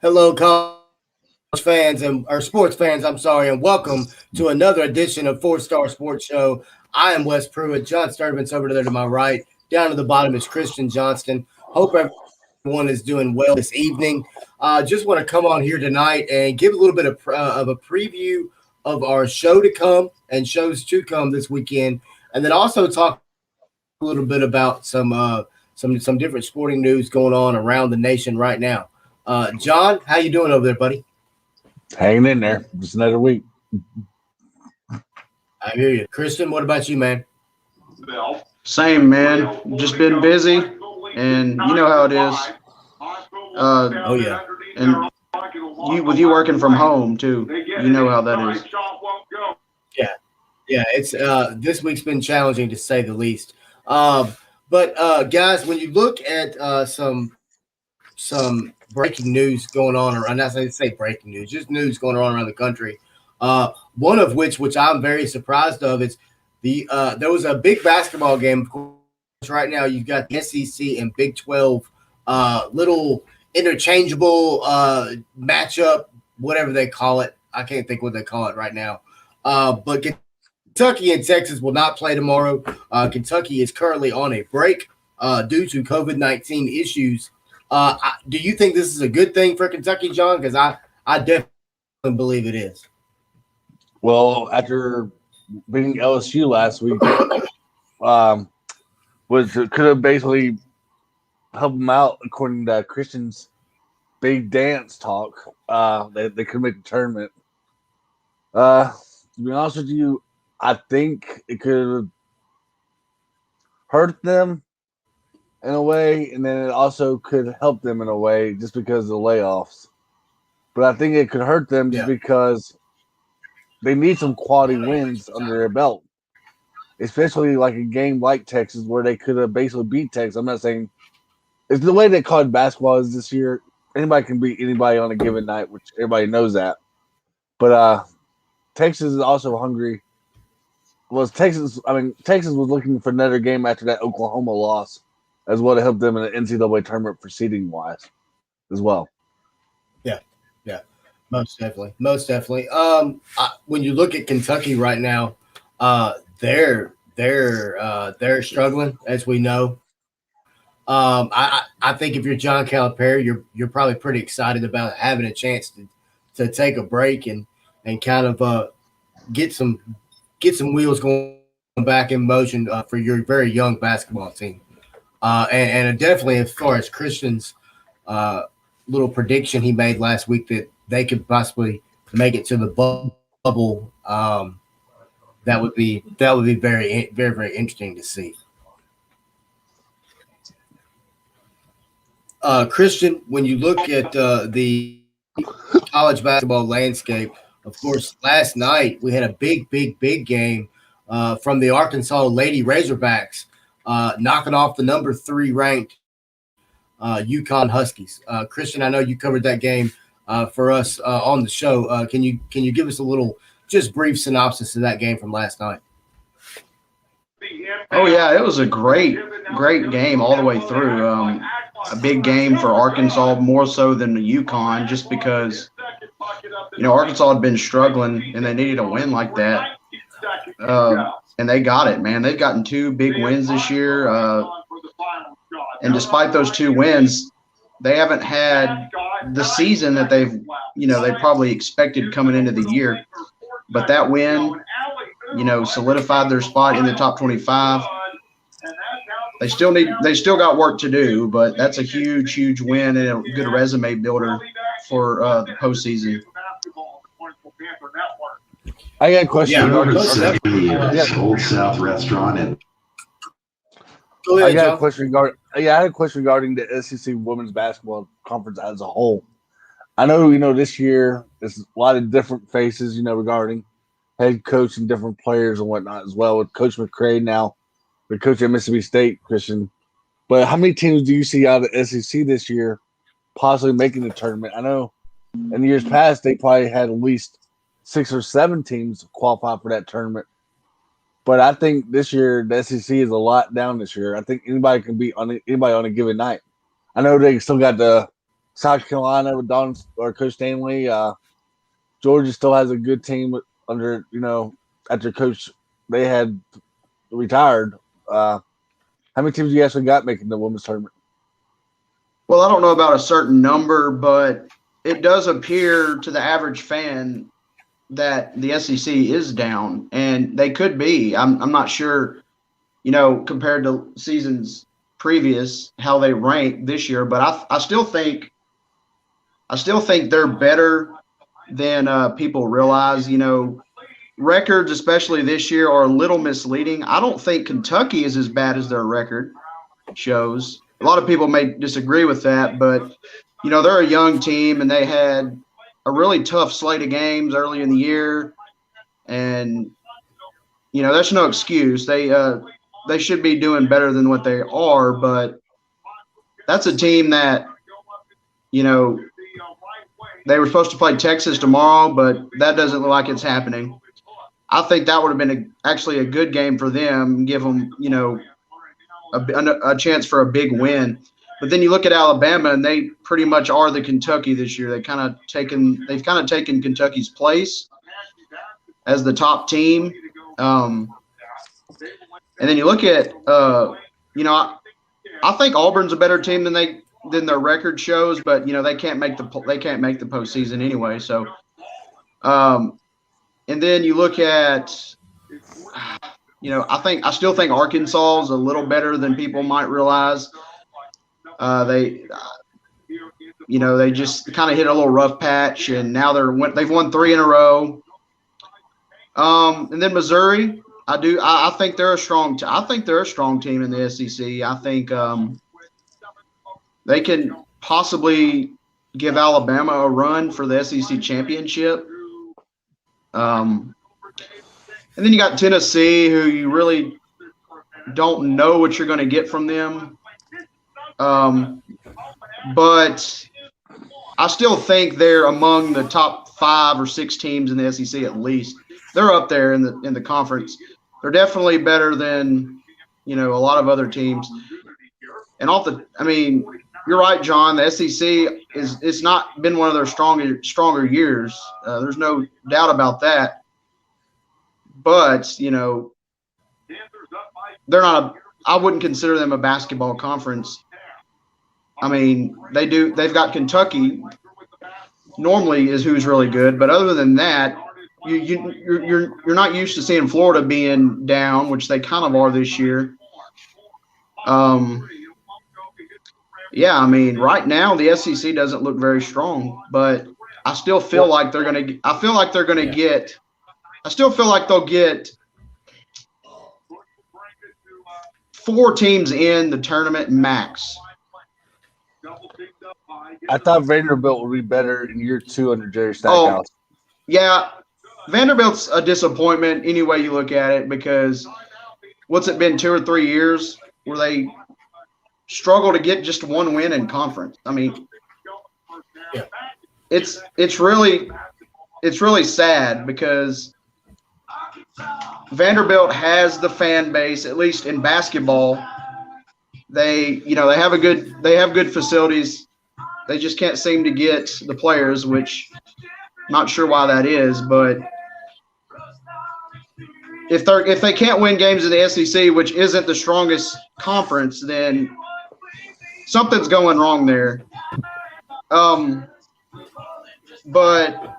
Hello, college fans and or sports fans. I'm sorry, and welcome to another edition of Four Star Sports Show. I am Wes Pruitt. John Sturban's over there to my right. Down to the bottom is Christian Johnston. Hope everyone is doing well this evening. Just want to come on here tonight and give a little bit of a preview of our show to come and shows to come this weekend, and then also talk a little bit about some different sporting news going on around the nation right now. John, how you doing over there, buddy? Hanging in there. Just another week. I hear you. Christian, what about you, man? Same, man. Just been busy, and you know how it is. Oh yeah. And you working from home too, you know how that is. Yeah, yeah. It's this week's been challenging to say the least. But guys, when you look at some breaking news going on, or I'm not saying say breaking news, just news going on around the country. One of which I'm very surprised of is there was a big basketball game. Of course, right now you've got the SEC and Big 12 little interchangeable matchup, whatever they call it. I can't think what they call it right now. But Kentucky and Texas will not play tomorrow. Kentucky is currently on a break due to COVID-19 issues. Do you think this is a good thing for Kentucky, John? Because I definitely believe it is. Well, after beating LSU last week, was could have basically helped them out according to Christian's big dance talk. They could make the tournament. To be honest with you, I think it could have hurt them in a way, and then it also could help them in a way just because of the layoffs. But I think it could hurt them just because they need some quality wins under their belt, especially like a game like Texas where they could have basically beat Texas. I'm not saying it's the way they called basketball is this year. Anybody can beat anybody on a given night, which everybody knows that. But Texas is also hungry. Texas was looking for another game after that Oklahoma loss as well to help them in the NCAA tournament for seeding wise as well. Yeah, yeah, most definitely, most definitely. When you look at Kentucky right now, they're struggling as we know. I think if you're John Calipari, you're probably pretty excited about having a chance to take a break and kind of get some wheels going back in motion for your very young basketball team. And definitely as far as Christian's uh, little prediction he made last week that they could possibly make it to the bubble. That would be very interesting to see. Christian, when you look at the college basketball landscape, of course, last night we had a big game from the Arkansas Lady Razorbacks, knocking off the number 3 ranked UConn Huskies. Christian, I know you covered that game for us on the show. Can you give us a little just brief synopsis of that game from last night? Oh yeah, it was a great game all the way through. A big game for Arkansas, more so than the UConn, just because Arkansas had been struggling and they needed a win like that. And they got it, man. They've gotten 2 big wins this year. And despite those 2 wins, they haven't had the season that they probably expected coming into the year. But that win, solidified their spot in the top 25. They still got work to do, but that's a huge win and a good resume builder for the postseason. I got a question. Yeah, over the Old South Restaurant and I got a question regarding. Yeah, I had a question regarding the SEC Women's Basketball Conference as a whole. I know, this year there's a lot of different faces, regarding head coach and different players and whatnot as well. With Coach McCray now, the coach at Mississippi State, Christian. But how many teams do you see out of the SEC this year possibly making the tournament? I know in years past they probably had at least 6 or 7 teams qualify for that tournament. But I think this year the SEC is a lot down this year. I think anybody can beat anybody on a given night. I know they still got the South Carolina with Coach Stanley. Georgia still has a good team under, after Coach they had retired. How many teams do you actually got making the women's tournament? Well, I don't know about a certain number, but it does appear to the average fan that the SEC is down, and they could be. I'm not sure, compared to seasons previous, how they rank this year, but I still think they're better than people realize. Records, especially this year, are a little misleading. I don't think Kentucky is as bad as their record shows. A lot of people may disagree with that, but they're a young team and they had a really tough slate of games early in the year, and that's no excuse. They should be doing better than what they are, but that's a team that they were supposed to play Texas tomorrow, but that doesn't look like it's happening. I think that would have been actually a good game for them, give them a chance for a big win. But then you look at Alabama, and they pretty much are the Kentucky this year. They've kind of taken Kentucky's place as the top team. And then you look at I think Auburn's a better team than their record shows, but they can't make the postseason anyway. So, and then you look at I still think Arkansas is a little better than people might realize. They just kind of hit a little rough patch, and now they've won 3 in a row. And then Missouri, I think they're a strong. I think they're a strong team in the SEC. I think they can possibly give Alabama a run for the SEC championship. And then you got Tennessee, who you really don't know what you're going to get from them. But I still think they're among the top 5 or 6 teams in the SEC at least. They're up there in the conference. They're definitely better than a lot of other teams. And you're right, John. The SEC it's not been one of their stronger years. There's no doubt about that. But they're not. I wouldn't consider them a basketball conference. They've got Kentucky. Normally is who's really good, but other than that, you're not used to seeing Florida being down, which they kind of are this year. Right now the SEC doesn't look very strong, but I still feel like they're going to. I feel like they're going to get. I still feel like they'll get 4 teams in the tournament max. I thought Vanderbilt would be better in year 2 under Jerry Stackhouse. Yeah, Vanderbilt's a disappointment any way you look at it, because what's it been, 2 or 3 years where they struggle to get just one win in conference? It's really sad, because Vanderbilt has the fan base, at least in basketball. They have good facilities. They just can't seem to get the players, which I'm not sure why that is. But if they can't win games in the SEC, which isn't the strongest conference, then something's going wrong there. But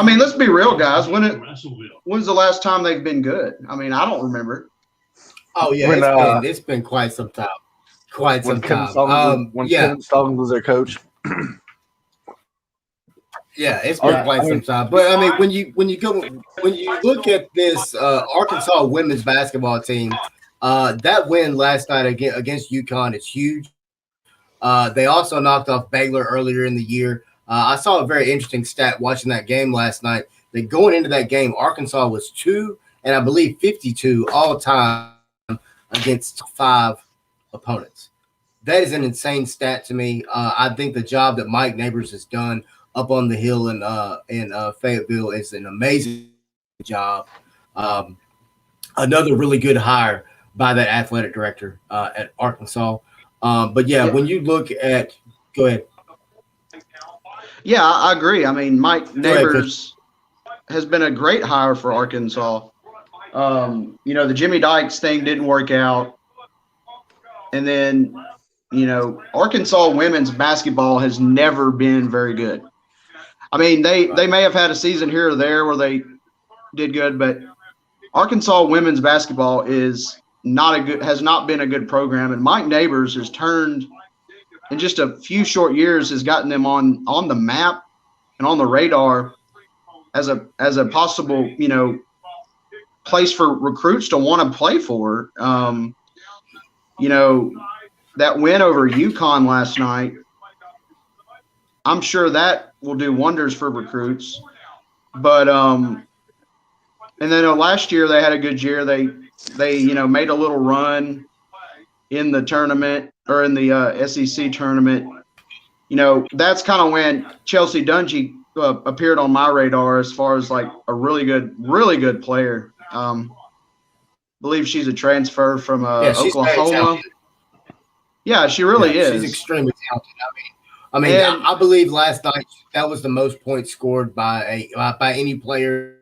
let's be real, guys. When's the last time they've been good? I don't remember. Oh yeah, it's been quite some time. When Kevin Stallings was their coach. Yeah, it's been quite some time. But when you look at this Arkansas women's basketball team, that win last night against UConn is huge. They also knocked off Baylor earlier in the year. I saw a very interesting stat watching that game last night. That going into that game, Arkansas was 2 and I believe 52 all time against 5 opponents. That is an insane stat to me. I think the job that Mike Neighbors has done up on the hill in Fayetteville is an amazing job. Another really good hire by that athletic director at Arkansas. But yeah, when you look at, go ahead. Yeah, I agree. I mean, Mike Go ahead, Neighbors has been a great hire for Arkansas. The Jimmy Dykes thing didn't work out. And then, Arkansas women's basketball has never been very good. I mean, they may have had a season here or there where they did good, but Arkansas women's basketball has not been a good program. And Mike Neighbors has turned in just a few short years, has gotten them on the map and on the radar as a possible, place for recruits to want to play for. That win over UConn last night, I'm sure that will do wonders for recruits. But and then last year they had a good year. They made a little run in the tournament or in the SEC tournament. That's kind of when Chelsea Dungy appeared on my radar as far as like a really good player. Believe she's a transfer from Oklahoma. Yeah, she really is. She's extremely talented. I believe last night that was the most points scored by any player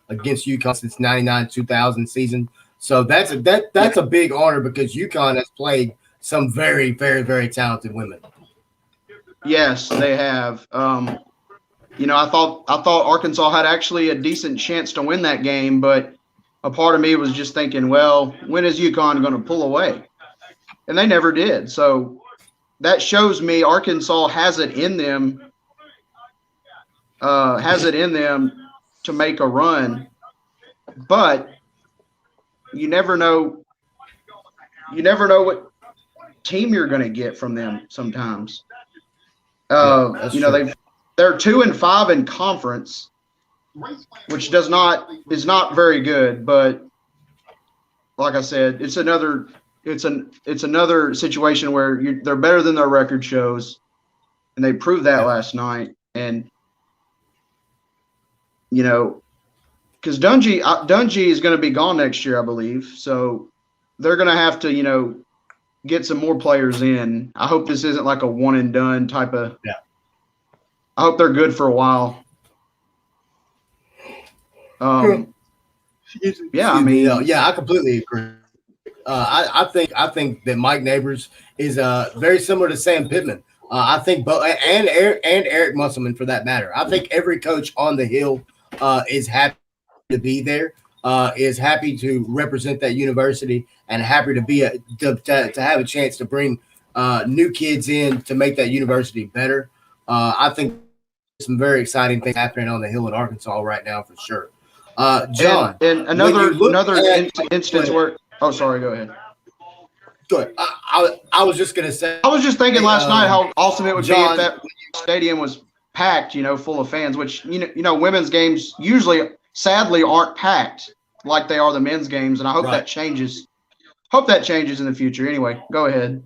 against UConn since '99-2000 season. So that's a big honor because UConn has played some very, very, very talented women. Yes, they have. I thought Arkansas had actually a decent chance to win that game, but a part of me was just thinking, well, when is UConn going to pull away? And they never did. So that shows me Arkansas has it in them to make a run. But you never know what team you're going to get from them sometimes. They're 2-5 in conference, which is not very good, but like I said, it's another situation where they're better than their record shows, and they proved that last night. And because Dungy is going to be gone next year, I believe, so they're going to have to get some more players in. I hope this isn't like a one and done type of. Yeah. I hope they're good for a while. I completely agree. I think that Mike Neighbors is very similar to Sam Pittman. I think and Eric Musselman for that matter. I think every coach on the Hill is happy to be there, is happy to represent that university, and happy to have a chance to bring new kids in to make that university better. I think some very exciting things happening on the Hill in Arkansas right now for sure. John, and another instance where. Oh, sorry. Go ahead. Good. I was just gonna say. I was just thinking last night how awesome it would be if that stadium was packed, full of fans. Which women's games usually, sadly, aren't packed like they are the men's games, and I hope that changes. Hope that changes in the future. Anyway, go ahead.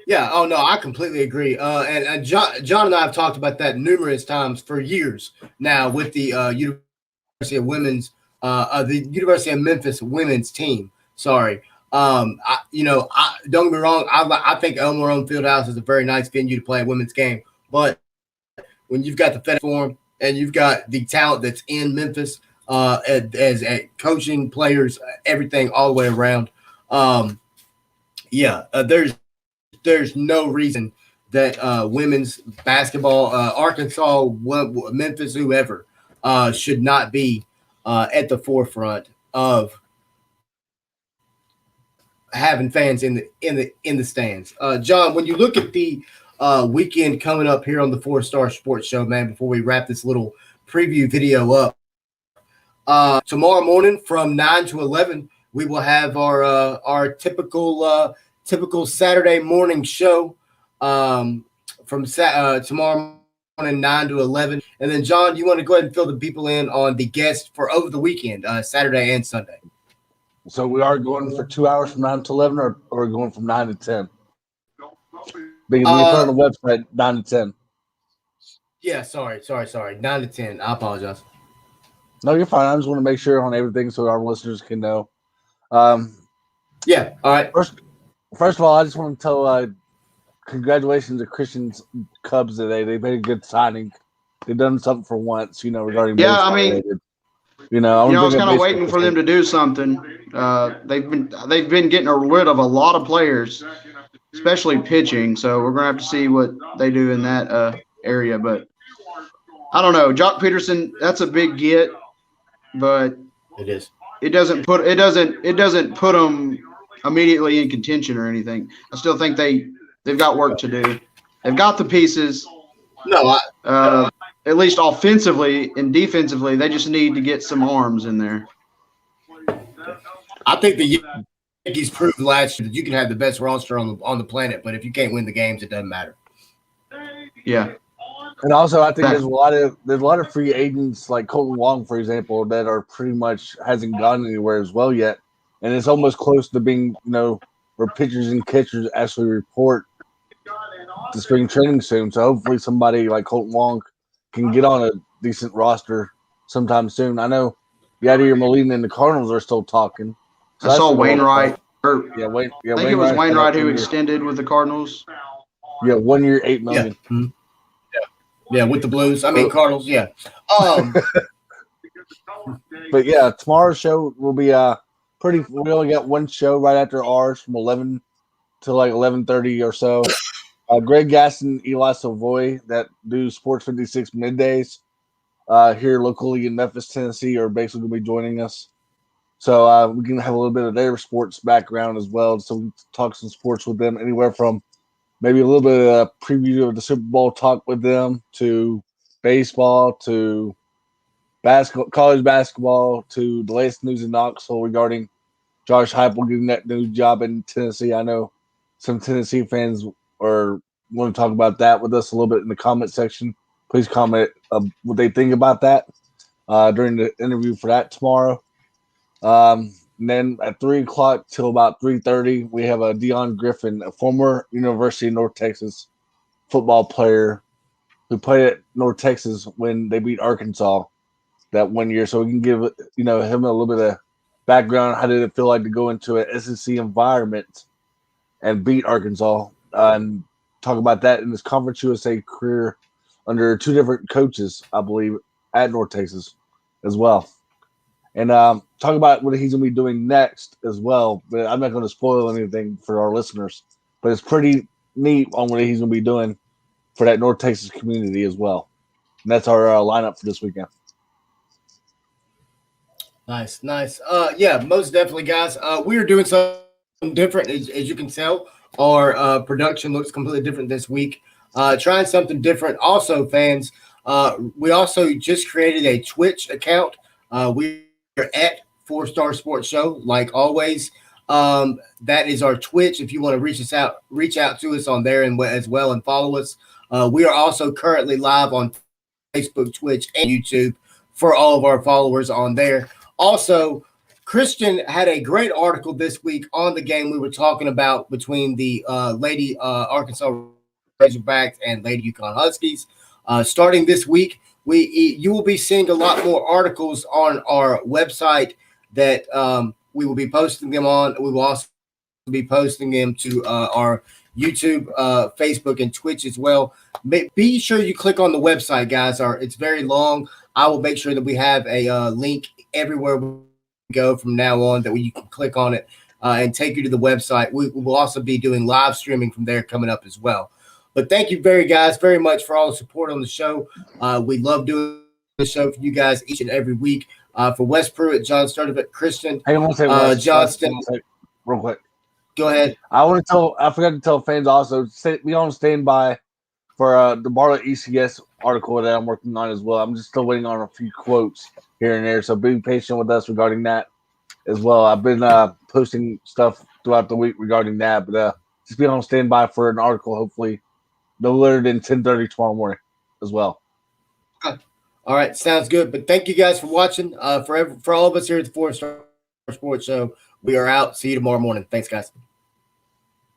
Yeah. Oh no, I completely agree. And John and I have talked about that numerous times for years now with the University of Memphis women's team. Sorry. Don't get me wrong. I think El Morone Fieldhouse is a very nice venue to play a women's game. But when you've got the FedEx Forum and you've got the talent that's in Memphis, as coaching, players, everything all the way around, there's no reason that women's basketball, Arkansas, Memphis, whoever, should not be at the forefront of having fans in the stands. John, when you look at the weekend coming up here on the 4-Star Sports Show, man, before we wrap this little preview video up, tomorrow morning from 9 to 11, we will have our typical Saturday morning show from tomorrow morning 9 to 11. And then, John, you want to go ahead and fill the people in on the guests for over the weekend, Saturday and Sunday. So we are going for 2 hours from 9 to 11 or we're going from 9 to 10? Because we put on the website 9 to 10. Yeah, sorry. 9 to 10. I apologize. No, you're fine. I just want to make sure on everything so our listeners can know. Yeah, all right. First of all, I just want to tell congratulations to Christian's Cubs today. They made a good signing. They've done something for once, regarding Yeah, baseball. I mean, related. I was kind of waiting for them to do something. They've been getting rid of a lot of players, especially pitching. So we're gonna have to see what they do in that area. But I don't know, Jock Peterson. That's a big get, but It is. it doesn't put them immediately in contention or anything. I still think they've got work to do. They've got the pieces. No, At least offensively and defensively, they just need to get some arms in there. I think the Yankees proved last year that you can have the best roster on the planet, but if you can't win the games, it doesn't matter. Yeah. And also, I think there's a lot of free agents like Colton Wong, for example, that are pretty much hasn't gone anywhere as well yet, and it's almost close to being where pitchers and catchers actually report to spring training soon. So hopefully, somebody like Colton Wong can get on a decent roster sometime soon. I know Yadier Molina and the Cardinals are still talking. So I saw Wainwright. I think it was Wainwright who extended with the Cardinals. Yeah, 1 year, $8 million. Yeah. Mm-hmm. Yeah, with the Blues. I mean, Cardinals. Yeah. But yeah, tomorrow's show will be pretty. We only got one show right after ours from 11 to like 11:30 or so. Greg Gaston, Eli Savoy that do Sports 56 middays here locally in Memphis, Tennessee, are basically going to be joining us. So we can have a little bit of their sports background as well. So we can talk some sports with them, anywhere from maybe a little bit of a preview of the Super Bowl talk with them to baseball to basketball, college basketball to the latest news in Knoxville regarding Josh Heupel getting that new job in Tennessee. I know some Tennessee fans want to talk about that with us a little bit in the comment section. Please comment what they think about that during the interview for that tomorrow. And then at 3 o'clock till about 3:30, we have a Dion Griffin, a former University of North Texas football player who played at North Texas when they beat Arkansas that 1 year. So we can give him a little bit of background. How did it feel like to go into an SEC environment and beat Arkansas, and talk about that in his Conference USA career under two different coaches, I believe, at North Texas as well. And talk about what he's going to be doing next as well. But I'm not going to spoil anything for our listeners. But it's pretty neat on what he's going to be doing for that North Texas community as well. And that's our lineup for this weekend. Nice. Yeah, most definitely, guys. We are doing something different, as you can tell. Our production looks completely different this week. Trying something different. Also, fans, we also just created a Twitch account. We are at 4-Star Sports Show, like always. That is our Twitch. If you want to reach out to us on there and as well and follow us. We are also currently live on Facebook, Twitch, and YouTube for all of our followers on there. Also, Christian had a great article this week on the game we were talking about between the Lady Arkansas Razorbacks and Lady UConn Huskies. Starting this week, you will be seeing a lot more articles on our website that we will be posting them on. We will also be posting them to our YouTube, Facebook, and Twitch as well. Be sure you click on the website, guys. It's very long. I will make sure that we have a link everywhere we go from now on that you can click on it and take you to the website. We will also be doing live streaming from there coming up as well. But thank you very much for all the support on the show. We love doing the show for you guys each and every week. For Wes Pruitt, John Sturdivant, Christian, Hey, I want to say Johnston. Real quick. Go ahead. I forgot to tell fans also, be on standby for the Bartlett ECS article that I'm working on as well. I'm just still waiting on a few quotes here and there, so be patient with us regarding that as well. I've been posting stuff throughout the week regarding that, but just be on standby for an article, hopefully no later than 10:30 tomorrow morning as well. All right, sounds good. But thank you guys for watching. For all of us here at the 4-Star Sports Show, we are out. See you tomorrow morning. Thanks, guys.